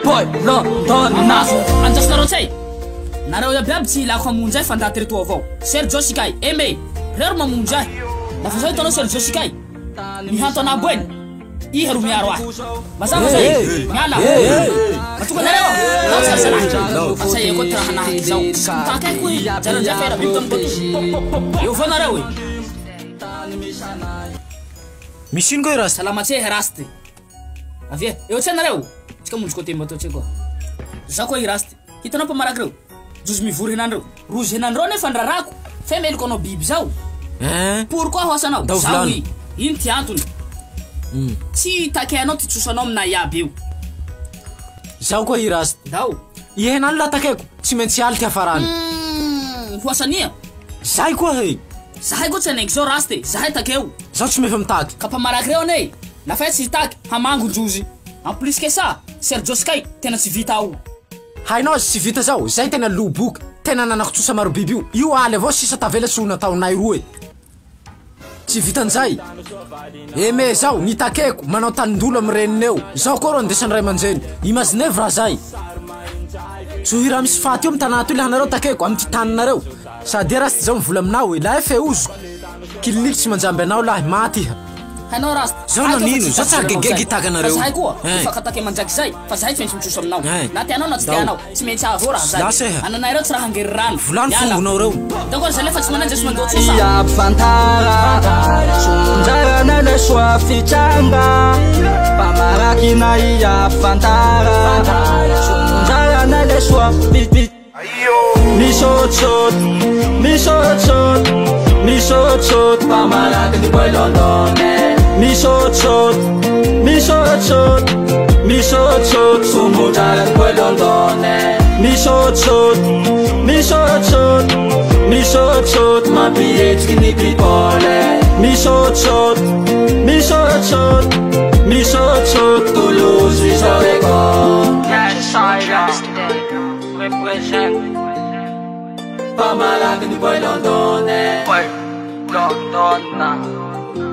Boy, London Anjasnareo tsay nareo iabiaby tsy ilako hamonjy ahy fa ndaty reto avao Sergio Sikay Aimé rero mamonjy ahy lafa zao hitanao Sergio Sikay mihanto anabo eny iha ro miaro ahy mazava zay Miala matonga nareo asay ko traha nahaky zao takay ko jaranja fera bitam boto eo fa nareo misy ino koe salama tsay rasty avia eo tsay nareo tsika monjy côté moto tsay ko za ko irasty hitanao pamaraky reo juzi mivory henandreo rozy henandreo nefa ndrarako fe meliko anao biby zao pourquoi hoasanao zao ino ty antony tsy takeanao ty tsosanao amina iaby io zaho koa irasty dao ihenano la takeko tsy maintsy aly ty hafarany hoasania zahay koa he zahay koa tsy anaiky zao rasty zahay takeo zaho tsy mefa mitaky ka pamaraky reo ane lafa tsy taky hamango njozy en plus que ça Sergio Sikay tena tsy vita ao hainao azy tsy vita zao zay tena loboky tena nanako tsosa maro biby io aly avao sisa tavela tsy ho nataonay roa tsy vitan'izay Aimé zao nitakeko manao tanindolo amy reniny eo zaho koa ro andesany ray aman-dreny imaginez raha zay sohira misy faty io mitana to ilahanareo takeko amy ty taninareo sady rasty zao mivola aminao la efa ozoko kiliniky tsy manjamby anao lahy maty hainao rasty zao nanino zao tsara gegege takanareo zahay koa fakatake manjaky zay fa zahay tsy maintsy mitsoso aminao na tianao na tsy tianao tsy maintsy avao raha zay ananay reo tsy raha hangery rano volano fongonao reo d'accord zay lefa tsy mananja sy mandeha tsosa Fantara Sunjana le sua fichanga Pamaraky na iya fantara Sunjana le sua bit Misot Pamaraky ni boy Londone Misot Sumunjana ni boy Londone Misot Mapietsky ni pipole Misot Toulouse Visorego Yes, represent Pamaraky ni boy Londone Boy London